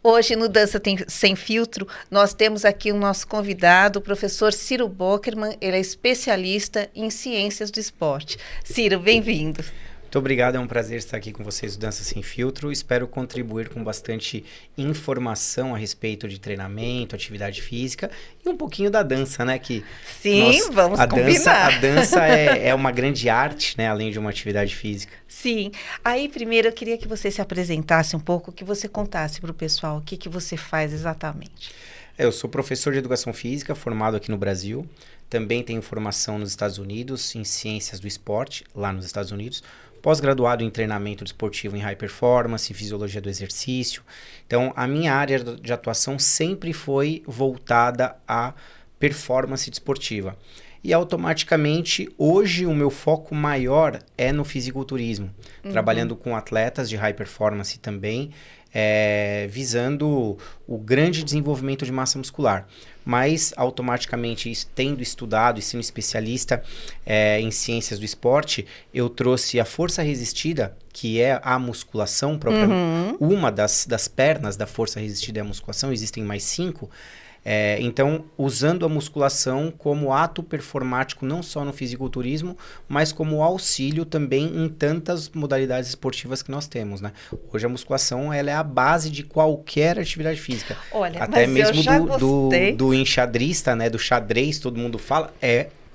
Hoje no Sem Filtro, nós temos aqui o nosso convidado, o professor Ciro Bockerman. Ele é especialista em ciências do esporte. Ciro, bem-vindo. Muito obrigado, é um prazer estar aqui com vocês do Dança Sem Filtro. Espero contribuir com bastante informação a respeito de treinamento, atividade física e um pouquinho da dança, né? Sim, vamos combinar. A dança é uma grande arte, né? Além de uma atividade física. Sim. Aí, primeiro, eu queria que você se apresentasse um pouco, que você contasse para o pessoal o que você faz exatamente. Eu sou professor de educação física, formado aqui no Brasil. Também tenho formação nos Estados Unidos, em ciências do esporte, lá nos Estados Unidos. Pós-graduado em treinamento desportivo em high performance, fisiologia do exercício. Então, a minha área de atuação sempre foi voltada à performance desportiva. E automaticamente, hoje, o meu foco maior é no fisiculturismo. Trabalhando com atletas de high performance também, visando o grande desenvolvimento de massa muscular. Mas, automaticamente, tendo estudado e sendo especialista em ciências do esporte, eu trouxe a força resistida, que é a musculação propriamente. Uma das pernas da força resistida é a musculação, existem mais 5. Então, usando a musculação como ato performático, não só no fisiculturismo, mas como auxílio também em tantas modalidades esportivas que nós temos, né? Hoje a musculação ela é a base de qualquer atividade física. Olha, até mas mesmo eu já gostei. do enxadrista, né? Do xadrez, todo mundo fala,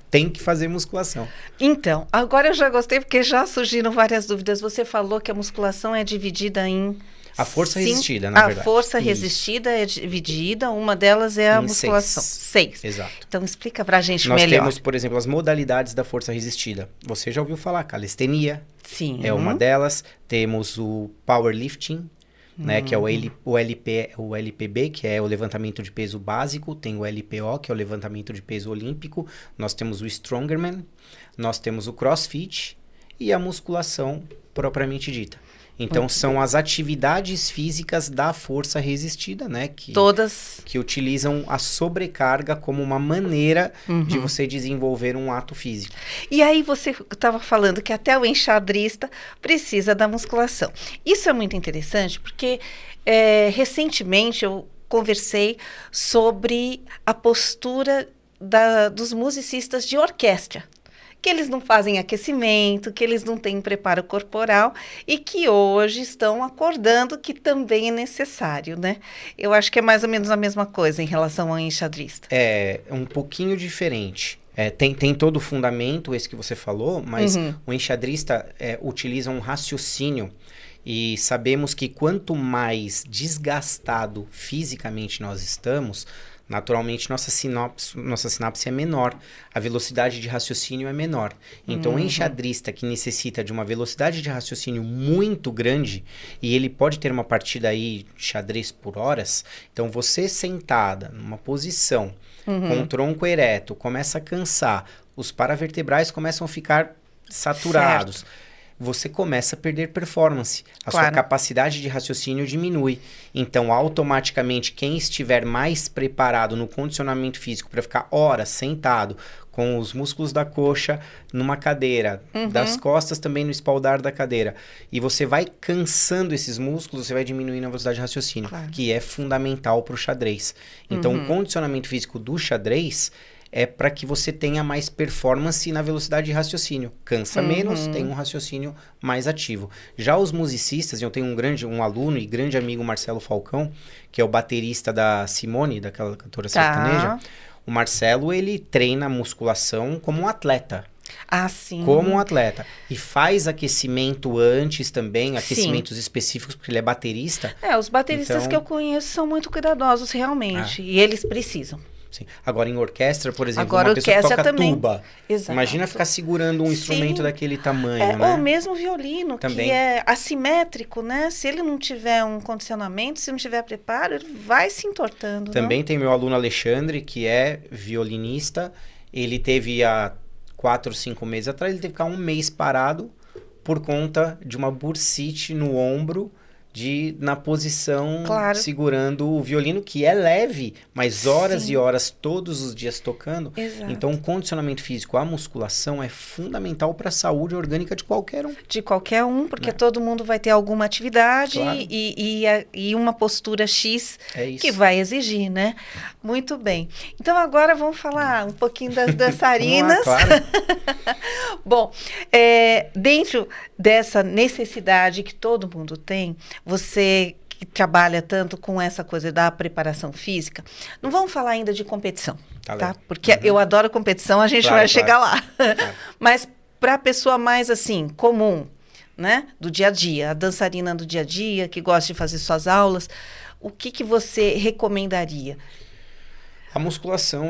tem que fazer musculação. Então, agora eu já gostei porque já surgiram várias dúvidas. Você falou que a musculação é dividida em... A força resistida, na verdade. A força resistida é dividida, uma delas é a musculação. 6. Exato. Então, explica pra gente melhor. Nós temos, por exemplo, as modalidades da força resistida. Você já ouviu falar, calistenia. Sim. É uma delas. Temos o powerlifting, né, que é o LPB, que é o levantamento de peso básico. Tem o LPO, que é o levantamento de peso olímpico. Nós temos o Strongman. Nós temos o CrossFit e a musculação propriamente dita. Então, são as atividades físicas da força resistida, né? Que utilizam a sobrecarga como uma maneira de você desenvolver um ato físico. E aí você estava falando que até o enxadrista precisa da musculação. Isso é muito interessante porque recentemente eu conversei sobre a postura dos musicistas de orquestra. Que eles não fazem aquecimento, que eles não têm preparo corporal e que hoje estão acordando que também é necessário, né? Eu acho que é mais ou menos a mesma coisa em relação ao enxadrista. É um pouquinho diferente. Tem todo o fundamento, esse que você falou, mas o enxadrista utiliza um raciocínio e sabemos que quanto mais desgastado fisicamente nós estamos, naturalmente nossa sinapse é menor, a velocidade de raciocínio é menor. Então, o enxadrista que necessita de uma velocidade de raciocínio muito grande, e ele pode ter uma partida aí de xadrez por horas, então você sentada numa posição com o tronco ereto, começa a cansar, os paravertebrais começam a ficar saturados. Certo. Você começa a perder performance. Sua capacidade de raciocínio diminui. Então, automaticamente, quem estiver mais preparado no condicionamento físico para ficar horas sentado, com os músculos da coxa numa cadeira, das costas também no espaldar da cadeira, e você vai cansando esses músculos, você vai diminuindo a velocidade de raciocínio, que é fundamental para o xadrez. Então, o condicionamento físico do xadrez é para que você tenha mais performance na velocidade de raciocínio. Cansa menos, tem um raciocínio mais ativo. Já os musicistas, eu tenho um aluno e grande amigo, Marcelo Falcão, que é o baterista da Simone, daquela cantora sertaneja. O Marcelo, ele treina musculação como um atleta. Ah, sim. Como um atleta. E faz aquecimento antes também, aquecimentos específicos, porque ele é baterista. Os bateristas que eu conheço são muito cuidadosos, realmente. E eles precisam. Sim. Agora, em orquestra, por exemplo, uma pessoa que toca tuba. Exato. Imagina ficar segurando um instrumento daquele tamanho, né? Ou mesmo violino, também. Que é assimétrico, né? Se ele não tiver um condicionamento, se não tiver preparo, ele vai se entortando. Também tem meu aluno Alexandre, que é violinista. Ele teve há 4 ou 5 meses atrás, ele teve que ficar 1 mês parado por conta de uma bursite no ombro na posição, Claro. segurando o violino, que é leve, mas horas Sim. e horas, todos os dias tocando. Exato. Então, o condicionamento físico, a musculação é fundamental para a saúde orgânica de qualquer um. De qualquer um, porque Né? todo mundo vai ter alguma atividade Claro. e uma postura X É isso. que vai exigir, né? Muito bem. Então, agora vamos falar um pouquinho das dançarinas. Vamos lá, claro. Bom, dentro dessa necessidade que todo mundo tem, você que trabalha tanto com essa coisa da preparação física, não vamos falar ainda de competição, tá? Porque eu adoro competição, a gente vai chegar lá. Mas para a pessoa mais assim, comum, né? Do dia a dia, a dançarina do dia a dia, que gosta de fazer suas aulas, o que você recomendaria? A musculação,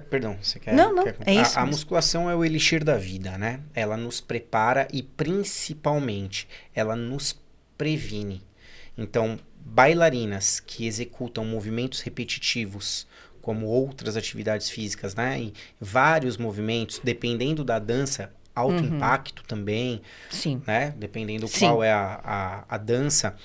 perdão, você quer... Não, é isso A mesmo. musculação é o elixir da vida, né? Ela nos prepara e, principalmente, ela nos previne. Então, bailarinas que executam movimentos repetitivos, como outras atividades físicas, né? Em vários movimentos, dependendo da dança, alto impacto também, Sim. né? Dependendo qual é a dança.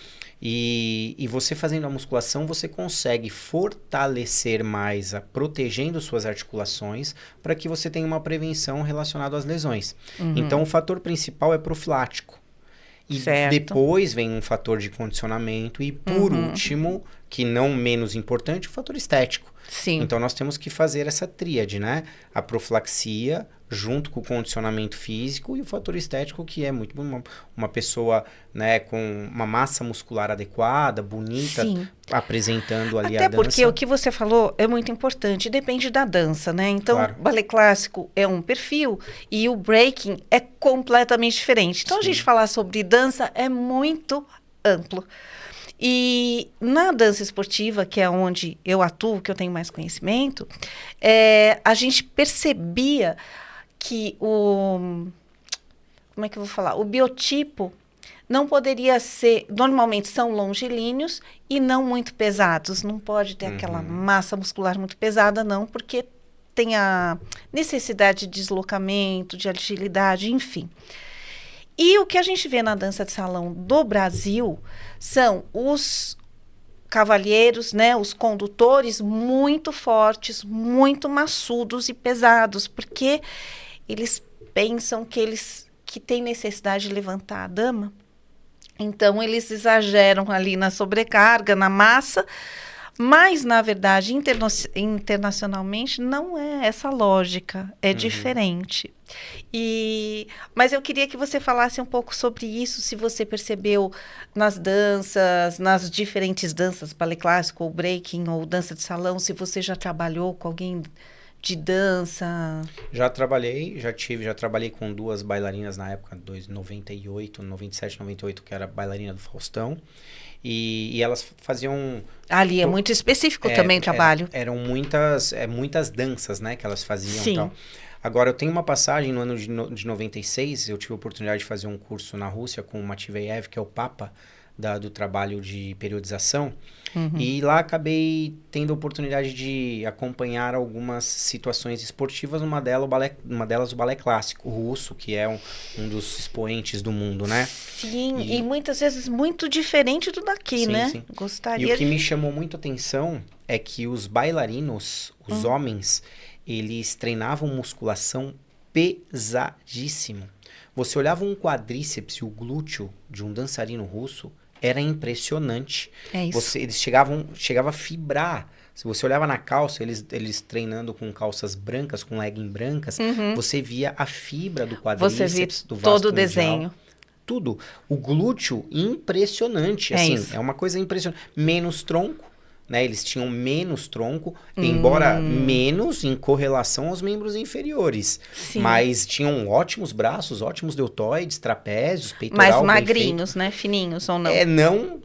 E você fazendo a musculação, você consegue fortalecer mais, protegendo suas articulações, para que você tenha uma prevenção relacionada às lesões. Então, o fator principal é profilático. E depois vem um fator de condicionamento e, por último, que não menos importante, o fator estético. Sim. Então, nós temos que fazer essa tríade, né? A profilaxia, junto com o condicionamento físico, e o fator estético, que é muito bom. Uma pessoa, né, com uma massa muscular adequada, bonita, apresentando ali a dança. Até porque o que você falou é muito importante, depende da dança, né? Então, o balé clássico é um perfil e o breaking é completamente diferente. Então, a gente falar sobre dança é muito amplo. E na dança esportiva, que é onde eu atuo, que eu tenho mais conhecimento, a gente percebia que como é que eu vou falar? O biotipo não poderia ser, normalmente são longilíneos e não muito pesados. Não pode ter aquela massa muscular muito pesada, não, porque tem a necessidade de deslocamento, de agilidade, enfim. E o que a gente vê na dança de salão do Brasil são os cavalheiros, né, os condutores muito fortes, muito maçudos e pesados, porque eles pensam que têm necessidade de levantar a dama. Então, eles exageram ali na sobrecarga, na massa, mas, na verdade, internacionalmente, não é essa lógica, é diferente. Mas eu queria que você falasse um pouco sobre isso, se você percebeu nas danças, nas diferentes danças, balé clássico, ou breaking, ou dança de salão, se você já trabalhou com alguém de dança. Já trabalhei com duas bailarinas na época, 97, 98, que era bailarina do Faustão. E elas faziam... Ali é muito específico também o trabalho. Eram muitas danças, né, que elas faziam. Sim. Então. Agora, eu tenho uma passagem no ano de 96, eu tive a oportunidade de fazer um curso na Rússia com o Matveyev, que é o papa do trabalho de periodização. E lá acabei tendo a oportunidade de acompanhar algumas situações esportivas, uma delas o balé clássico russo, que é um dos expoentes do mundo, né? Sim, e muitas vezes muito diferente do daqui, né? Sim. Gostaria E o que me chamou muito a atenção é que os bailarinos, os homens, eles treinavam musculação pesadíssimo. Você olhava um quadríceps e o glúteo de um dançarino russo, era impressionante. É isso. Eles chegavam a fibrar. Se você olhava na calça, eles treinando com calças brancas, com legging brancas, você via a fibra do quadríceps, do vasto todo o medial, desenho. Tudo. O glúteo, impressionante. É uma coisa impressionante. Menos tronco, né? Eles tinham menos tronco, embora menos em correlação aos membros inferiores. Sim. Mas tinham ótimos braços, ótimos deltoides, trapézios, peitoral. Mais magrinhos, né? Fininhos ou não?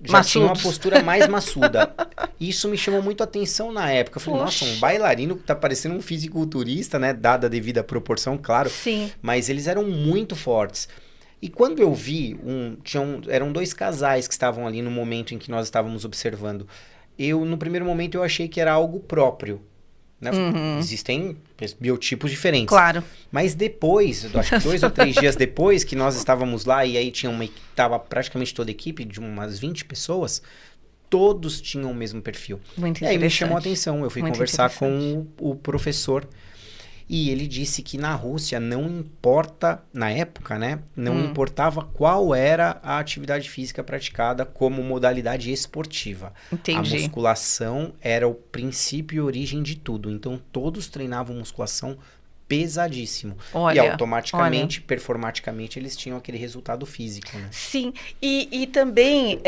Já tinha uma postura mais maçuda. Isso me chamou muito a atenção na época. Eu falei, nossa, um bailarino que tá parecendo um fisiculturista, né? Dada a devida proporção, claro. Sim. Mas eles eram muito fortes. E quando eu vi, eram dois casais que estavam ali no momento em que nós estávamos observando. No primeiro momento, eu achei que era algo próprio. né? Existem biotipos diferentes. Claro. Mas depois, acho que 2 ou 3 dias depois que nós estávamos lá, e aí tava praticamente toda a equipe, de umas 20 pessoas, todos tinham o mesmo perfil. Muito interessante. E aí me interessante. chamou a atenção, eu fui Muito conversar com o professor, e ele disse que na Rússia não importa, na época, né? Não importava qual era a atividade física praticada como modalidade esportiva. Entendi. A musculação era o princípio e origem de tudo. Então, todos treinavam musculação pesadíssimo. Olha, e automaticamente, performaticamente, eles tinham aquele resultado físico, né? Sim, e também...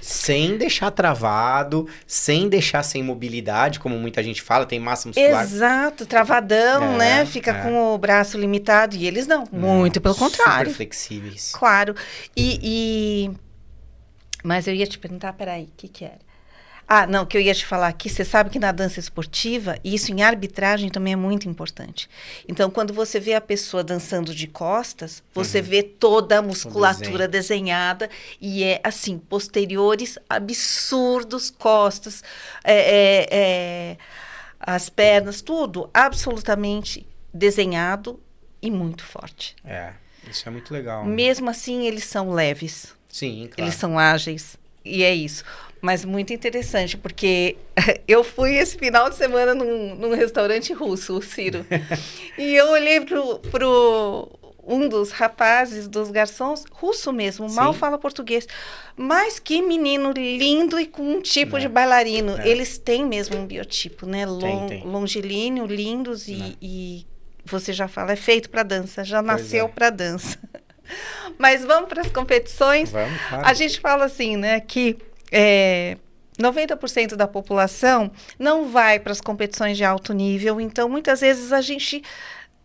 Sem deixar travado, sem deixar sem mobilidade, como muita gente fala, tem massa muscular. Exato, travadão, né? Fica com o braço limitado, e eles não, muito pelo contrário. Super flexíveis. Claro, mas eu ia te perguntar, peraí, o que era? Não, que eu ia te falar aqui, você sabe que na dança esportiva, e isso em arbitragem também é muito importante. Então, quando você vê a pessoa dançando de costas, você vê toda a musculatura desenhada, e é assim, posteriores absurdos, costas, as pernas, tudo absolutamente desenhado e muito forte. Isso é muito legal. Mesmo assim, eles são leves. Sim, claro. Eles são ágeis, e é isso. Mas muito interessante, porque eu fui esse final de semana num restaurante russo, o Ciro. E eu olhei pro um dos rapazes, dos garçons, russo mesmo, mal fala português. Mas que menino lindo e com um tipo de bailarino. Eles têm mesmo um biotipo, né? Tem. Longilíneo, lindos e você já fala, é feito para dança, já nasceu para dança. Mas vamos para as competições? Vamos, claro. A gente fala assim, né, que 90% da população não vai para as competições de alto nível, então muitas vezes a gente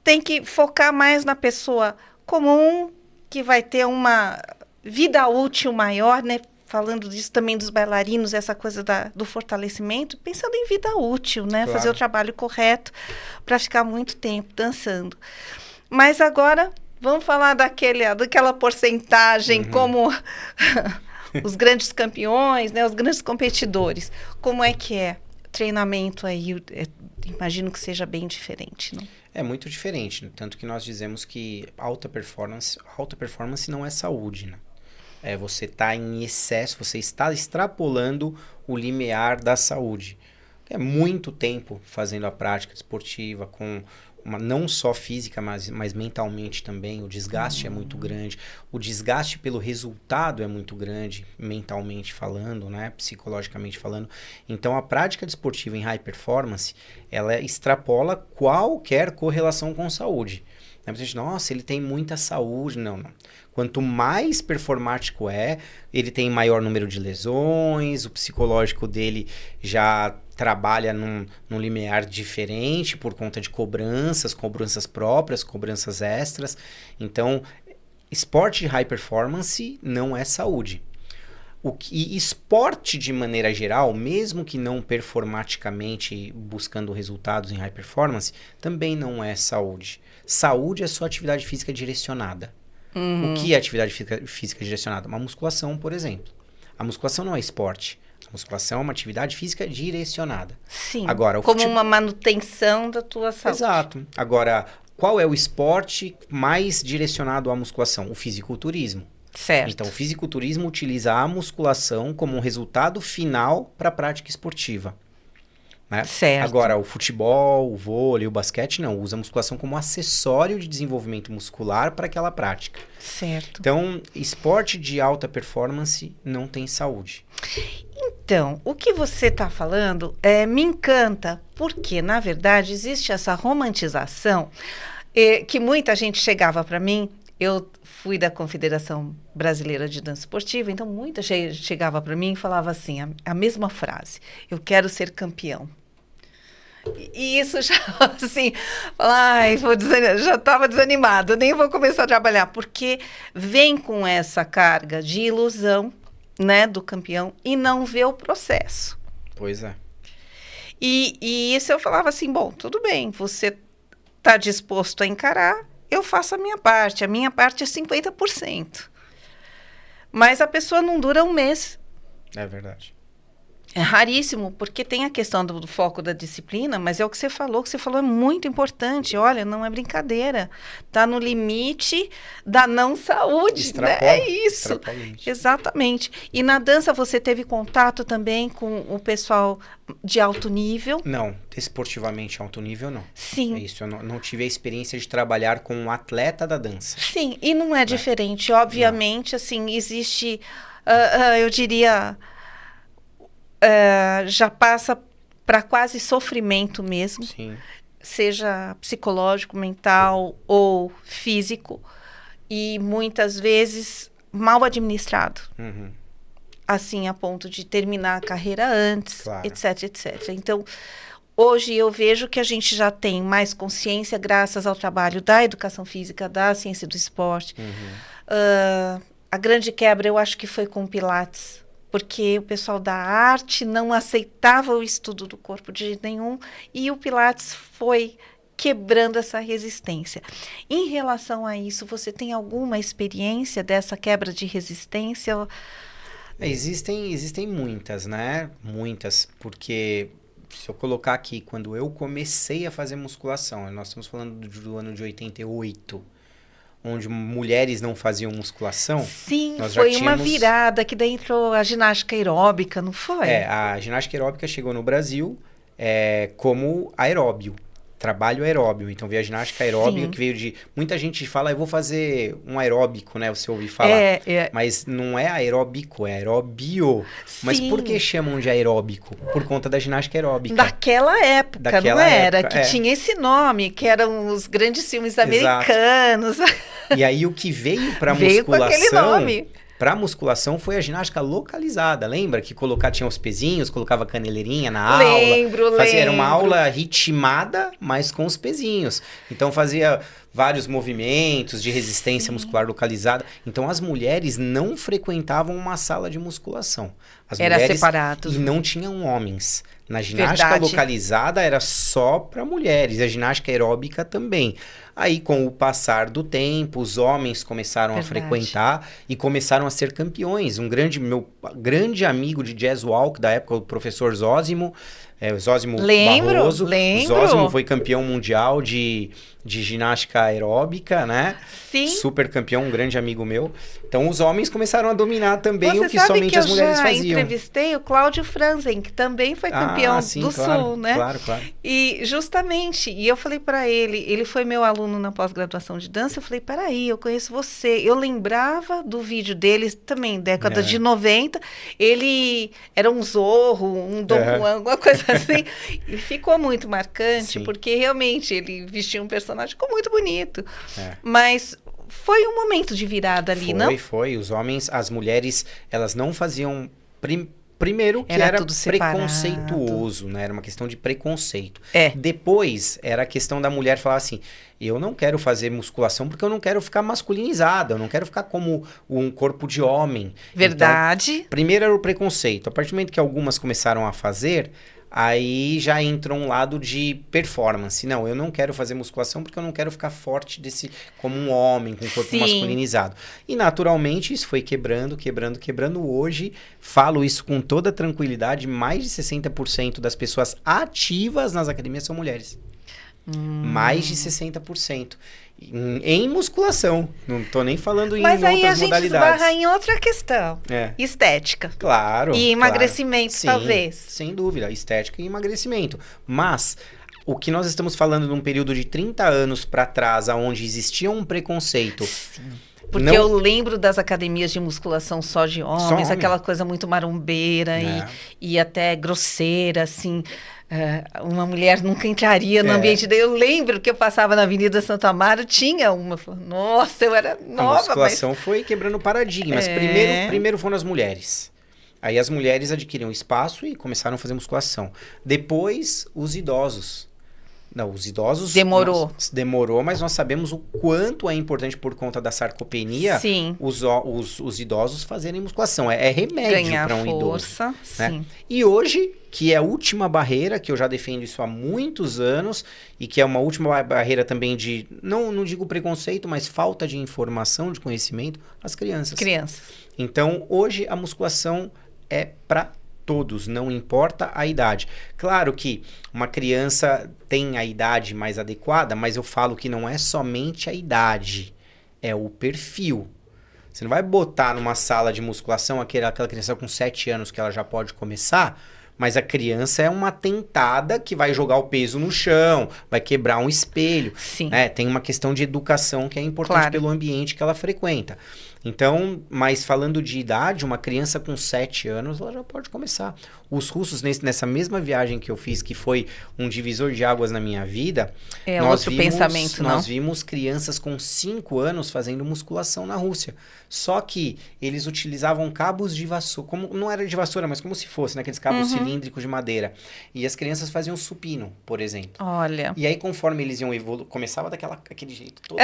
tem que focar mais na pessoa comum, que vai ter uma vida útil maior, né? Falando disso também dos bailarinos, essa coisa do fortalecimento, pensando em vida útil, né? Claro. Fazer o trabalho correto para ficar muito tempo dançando. Mas agora, vamos falar daquela porcentagem, como os grandes campeões, né? Os grandes competidores. Como é que é o treinamento aí? Imagino que seja bem diferente, não? É muito diferente, né? Tanto que nós dizemos que alta performance não é saúde, né? Você está em excesso, você está extrapolando o limiar da saúde. É muito tempo fazendo a prática esportiva, com não só física, mas mentalmente também. O desgaste é muito grande. O desgaste pelo resultado é muito grande, mentalmente falando, né? Psicologicamente falando. Então, a prática desportiva em high performance, ela extrapola qualquer correlação com saúde. Você diz, nossa, ele tem muita saúde. Não. Quanto mais performático ele tem maior número de lesões, o psicológico dele já trabalha num limiar diferente por conta de cobranças próprias, cobranças extras. Então, esporte de high performance não é saúde. E esporte de maneira geral, mesmo que não performaticamente buscando resultados em high performance, também não é saúde. Saúde é só atividade física direcionada. O que é atividade física direcionada? Uma musculação, por exemplo. A musculação não é esporte. A musculação é uma atividade física direcionada. Sim, agora, como uma manutenção da tua saúde. Exato. Agora, qual é o esporte mais direcionado à musculação? O fisiculturismo. Certo. Então, o fisiculturismo utiliza a musculação como um resultado final para a prática esportiva. Né? Certo. Agora, o futebol, o vôlei, o basquete, não. Usa a musculação como acessório de desenvolvimento muscular para aquela prática. Certo. Então, esporte de alta performance não tem saúde. Então, o que você está falando me encanta, porque, na verdade, existe essa romantização que muita gente chegava para mim. Eu fui da Confederação Brasileira de Dança Esportiva, então muita gente chegava para mim e falava assim, a mesma frase, eu quero ser campeão. E isso já, assim, já estava desanimado, nem vou começar a trabalhar, porque vem com essa carga de ilusão, né, do campeão e não vê o processo. Pois é. E isso eu falava assim, bom, tudo bem, você está disposto a encarar, eu faço a minha parte é 50%. Mas a pessoa não dura um mês. É verdade. É raríssimo, porque tem a questão do foco da disciplina, mas é o que você falou é muito importante. Olha, não é brincadeira. Está no limite da não saúde, né? É isso. Exatamente. E na dança você teve contato também com o pessoal de alto nível? Não, esportivamente alto nível não. Sim. É isso, eu não tive a experiência de trabalhar com um atleta da dança. Sim, e não é diferente. Obviamente, assim, existe, eu diria... já passa para quase sofrimento mesmo, Sim. Seja psicológico, mental ou físico, e muitas vezes mal administrado, assim, a ponto de terminar a carreira antes, etc, etc. Então, hoje eu vejo que a gente já tem mais consciência graças ao trabalho da educação física, da ciência do esporte. A grande quebra, eu acho que foi com o Pilates, porque o pessoal da arte não aceitava o estudo do corpo de jeito nenhum, e o Pilates foi quebrando essa resistência. Em relação a isso, você tem alguma experiência dessa quebra de resistência? Existem muitas, né? Muitas, porque se eu colocar aqui, quando eu comecei a fazer musculação, nós estamos falando do ano de 88, onde mulheres não faziam musculação. Sim, foi uma virada que daí entrou a ginástica aeróbica, não foi? A ginástica aeróbica chegou no Brasil como aeróbio, trabalho aeróbio. Então veio a ginástica aeróbica, que veio de... Muita gente fala, eu vou fazer um aeróbico, né? Você ouviu falar. Mas não é aeróbico, é aeróbio. Sim. Mas por que chamam de aeróbico? Por conta da ginástica aeróbica. Daquela época, não era? Que tinha esse nome, que eram os grandes filmes americanos. E aí o que veio pra musculação... com aquele nome. Pra musculação foi a ginástica localizada. Lembra que tinha os pezinhos, colocava caneleirinha na aula? Lembro. Era uma aula ritmada, mas com os pezinhos. Então fazia vários movimentos de resistência muscular localizada. Então as mulheres não frequentavam uma sala de musculação. Era separado. E não tinham homens. Na ginástica localizada era só para mulheres, a ginástica aeróbica também. Aí, com o passar do tempo, os homens começaram a frequentar e começaram a ser campeões. Meu grande amigo de jazz walk da época, o professor Zósimo, Zósimo Barroso. Lembro. Zósimo foi campeão mundial de ginástica aeróbica, né? Sim. Super campeão, um grande amigo meu. Então, os homens começaram a dominar também o que somente as mulheres faziam. Eu entrevistei o Cláudio Franzen, que também foi campeão do Sul, né? Claro. E justamente, eu falei para ele foi meu aluno na pós-graduação de dança, eu falei, peraí, eu conheço você. Eu lembrava do vídeo dele, também, década de 90, ele era um zorro, um Dom Juan, alguma coisa assim, e ficou muito marcante, porque realmente ele vestia um personagem, ficou muito bonito. Mas foi um momento de virada ali, não? Foi. Os homens, as mulheres, elas não faziam... Primeiro que era preconceituoso, né? Era uma questão de preconceito. Depois, era a questão da mulher falar assim, eu não quero fazer musculação porque eu não quero ficar masculinizada, eu não quero ficar como um corpo de homem. Verdade. Então, primeiro era o preconceito. A partir do momento que algumas começaram a fazer... Aí já entra um lado de performance. Não, eu não quero fazer musculação porque eu não quero ficar forte como um homem, com o corpo masculinizado. E naturalmente isso foi quebrando. Hoje, falo isso com toda tranquilidade, mais de 60% das pessoas ativas nas academias são mulheres. Mais de 60%. Em musculação. Não tô nem falando em outras modalidades. Mas aí a gente esbarra em outra questão. Estética. Claro. E emagrecimento, talvez. Sem dúvida. Estética e emagrecimento. Mas o que nós estamos falando num período de 30 anos para trás, onde existia um preconceito... Sim. Porque eu lembro das academias de musculação só de homens, aquela coisa muito marombeira e até grosseira, assim... uma mulher nunca entraria no ambiente dele. Eu lembro que eu passava na Avenida Santo Amaro, tinha uma. Nossa, eu era nova. A musculação foi quebrando paradigmas. Primeiro foram as mulheres. Aí as mulheres adquiriram espaço e começaram a fazer musculação. Depois, os idosos. Não, os idosos... Demorou, mas nós sabemos o quanto é importante por conta da sarcopenia os idosos fazerem musculação. É remédio para um idoso. Né? E hoje, que é a última barreira, que eu já defendo isso há muitos anos, e que é uma última barreira também de, não digo preconceito, mas falta de informação, de conhecimento, as crianças. Crianças. Então, hoje a musculação é para Todos, não importa a idade. Claro que uma criança tem a idade mais adequada, mas eu falo que não é somente a idade, é o perfil. Você não vai botar numa sala de musculação aquela criança com 7 anos que ela já pode começar, mas a criança é uma tentada que vai jogar o peso no chão, vai quebrar um espelho. Sim. Né? Tem uma questão de educação que é importante pelo ambiente que ela frequenta. Então, mas falando de idade, uma criança com 7 anos, ela já pode começar. Os russos, nessa mesma viagem que eu fiz, que foi um divisor de águas na minha vida, nós vimos crianças com 5 anos fazendo musculação na Rússia. Só que eles utilizavam cabos de vassoura, não era de vassoura, mas como se fosse, aqueles cabos cilíndricos de madeira. E as crianças faziam supino, por exemplo. Olha. E aí, conforme eles iam evoluindo, começava daquele jeito todo.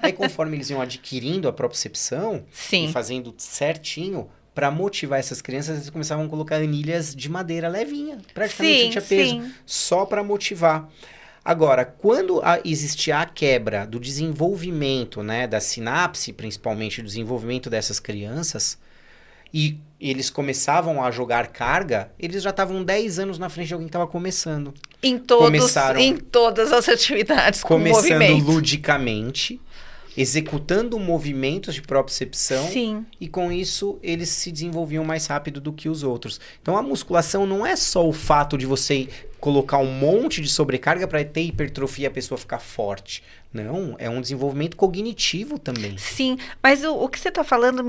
Aí, conforme eles iam adquirindo a propriocepção, e fazendo certinho, para motivar essas crianças, eles começavam a colocar anilhas de madeira levinha, praticamente não tinha peso, só para motivar. Agora, quando existia a quebra do desenvolvimento, né, da sinapse, principalmente do desenvolvimento dessas crianças, e eles começavam a jogar carga, eles já estavam 10 anos na frente de alguém que estava começando. Em todas as atividades com movimento. Começando ludicamente, executando movimentos de propriocepção. Sim. E com isso eles se desenvolviam mais rápido do que os outros. Então a musculação não é só o fato de você colocar um monte de sobrecarga para ter hipertrofia e a pessoa ficar forte. Não, é um desenvolvimento cognitivo também. Sim, mas o que você está falando,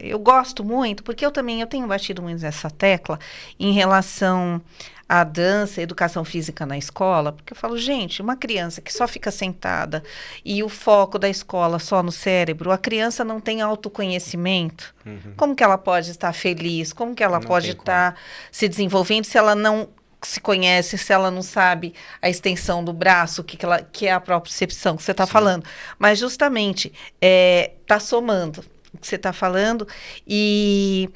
eu gosto muito, porque eu tenho batido muito nessa tecla em relação à dança, educação física na escola, porque eu falo, gente, uma criança que só fica sentada e o foco da escola só no cérebro, a criança não tem autoconhecimento, como que ela pode estar feliz, como que ela pode estar se desenvolvendo se ela não se conhece, se ela não sabe a extensão do braço, que é a propriocepção que você está falando. Mas justamente, está somando o que você está falando e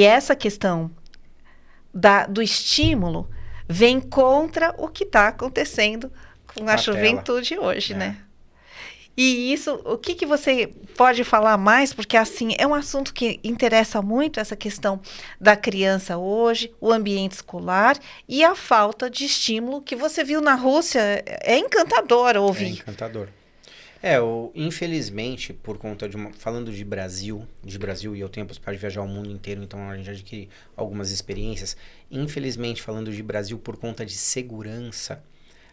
essa questão do estímulo vem contra o que está acontecendo com a juventude hoje, né? E isso, o que você pode falar mais? Porque, assim, é um assunto que interessa muito, essa questão da criança hoje, o ambiente escolar e a falta de estímulo que você viu na Rússia. É encantador ouvir. É encantador. Infelizmente, por conta falando de Brasil, e eu tenho a possibilidade de viajar o mundo inteiro, então a gente já adquire algumas experiências. Infelizmente, falando de Brasil, por conta de segurança,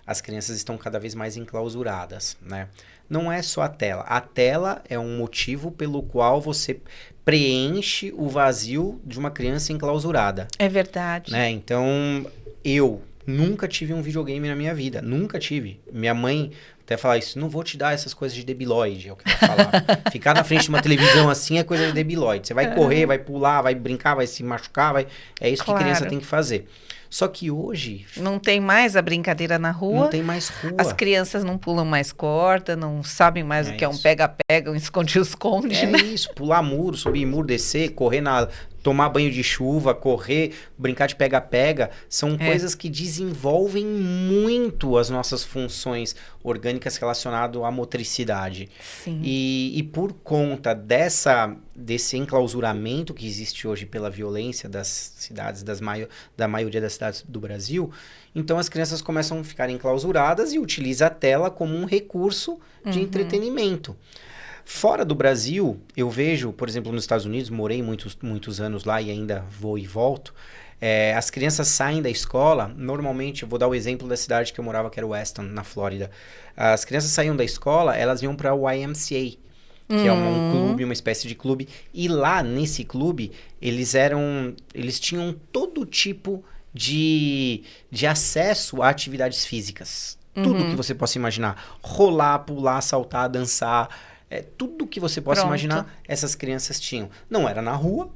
as crianças estão cada vez mais enclausuradas, né? Não é só a tela. A tela é um motivo pelo qual você preenche o vazio de uma criança enclausurada. É verdade. Né? Então, eu nunca tive um videogame na minha vida. Nunca tive. Minha mãe até fala isso, não vou te dar essas coisas de debilóide, é o que ela fala. Ficar na frente de uma televisão assim é coisa de debilóide. Você vai correr, vai pular, vai brincar, vai se machucar, é isso que criança tem que fazer. Só que hoje... Não tem mais a brincadeira na rua. Não tem mais rua. As crianças não pulam mais corda, não sabem mais o que é um pega-pega, um esconde-esconde. É isso, pular muro, subir muro, descer, correr tomar banho de chuva, correr, brincar de pega-pega, são coisas que desenvolvem muito as nossas funções orgânicas relacionadas à motricidade. Sim. E por conta desse enclausuramento que existe hoje pela violência das cidades, da maioria das cidades do Brasil, então as crianças começam a ficar enclausuradas e utilizam a tela como um recurso de entretenimento. Fora do Brasil, eu vejo, por exemplo, nos Estados Unidos, morei muitos anos lá e ainda vou e volto, as crianças saem da escola, normalmente, eu vou dar o exemplo da cidade que eu morava, que era Weston, na Flórida. As crianças saíam da escola, elas iam para o YMCA, que é um clube, uma espécie de clube, e lá nesse clube, eles tinham todo tipo de acesso a atividades físicas. Tudo que você possa imaginar. Rolar, pular, saltar, dançar... tudo que você possa imaginar, essas crianças tinham. Não era na rua,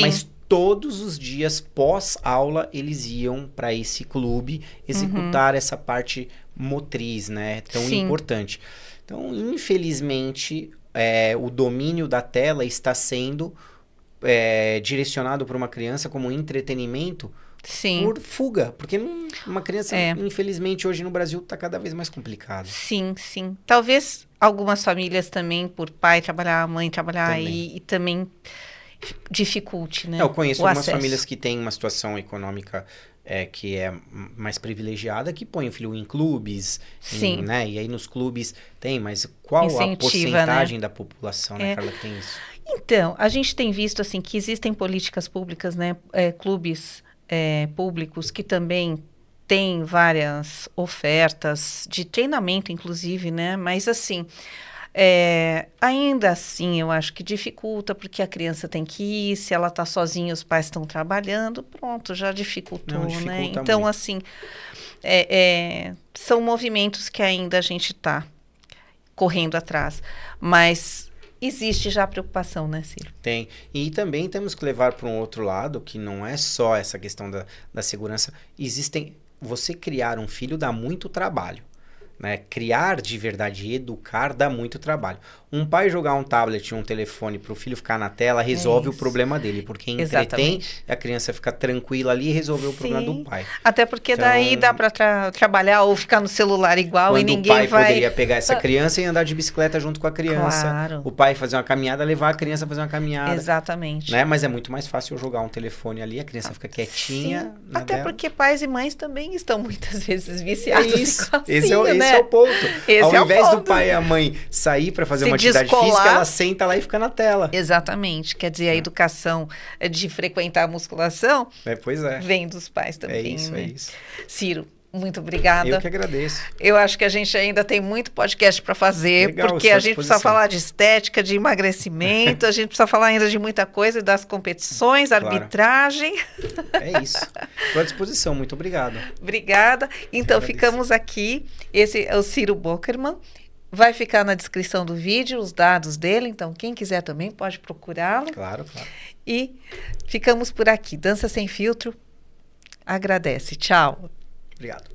mas todos os dias, pós-aula, eles iam para esse clube executar essa parte motriz, né? Tão importante. Então, infelizmente, o domínio da tela está sendo direcionado para uma criança como entretenimento por fuga. Porque uma criança, infelizmente, hoje no Brasil está cada vez mais complicado. Sim. Talvez algumas famílias também, por pai trabalhar, mãe trabalhar e também dificulte, né? Eu conheço algumas famílias que têm uma situação econômica que é mais privilegiada, que põe o filho em clubes, né? E aí nos clubes tem, mas qual a porcentagem, né, da população, né, Carla, que tem isso? Então, a gente tem visto assim que existem políticas públicas, né? Clubes públicos que também têm várias ofertas de treinamento, inclusive, né? Mas assim, ainda assim, eu acho que dificulta, porque a criança tem que ir, se ela está sozinha, os pais estão trabalhando, pronto, já dificultou, né? Então, muito. Assim, são movimentos que ainda a gente está correndo atrás, mas existe já preocupação, né, Ciro? Tem. E também temos que levar para um outro lado, que não é só essa questão da segurança. Você criar um filho dá muito trabalho. Né? Criar de verdade e educar dá muito trabalho. Um pai jogar um tablet e um telefone para o filho ficar na tela resolve o problema dele, porque entretém, a criança fica tranquila ali e resolveu o problema do pai. Até porque então, daí dá para trabalhar ou ficar no celular igual e ninguém vai... o pai poderia pegar essa criança e andar de bicicleta junto com a criança. Claro. O pai fazer uma caminhada, levar a criança a fazer uma caminhada. Exatamente. Né? Mas é muito mais fácil eu jogar um telefone ali, a criança fica quietinha. Até porque pais e mães também estão muitas vezes viciados. Esse é o ponto. Ao invés do pai e a mãe sair para fazer uma atividade física, ela senta lá e fica na tela. Exatamente. Quer dizer, a educação de frequentar a musculação vem dos pais também. É isso. Ciro, muito obrigada. Eu que agradeço. Eu acho que a gente ainda tem muito podcast para fazer, legal, porque a gente precisa falar de estética, de emagrecimento, a gente precisa falar ainda de muita coisa, das competições, arbitragem. É isso. Estou à disposição. Muito obrigado. Obrigada. Então, ficamos aqui. Esse é o Ciro Bockerman. Vai ficar na descrição do vídeo os dados dele, então quem quiser também pode procurá-lo. Claro. E ficamos por aqui. Dança Sem Filtro agradece. Tchau. Obrigado.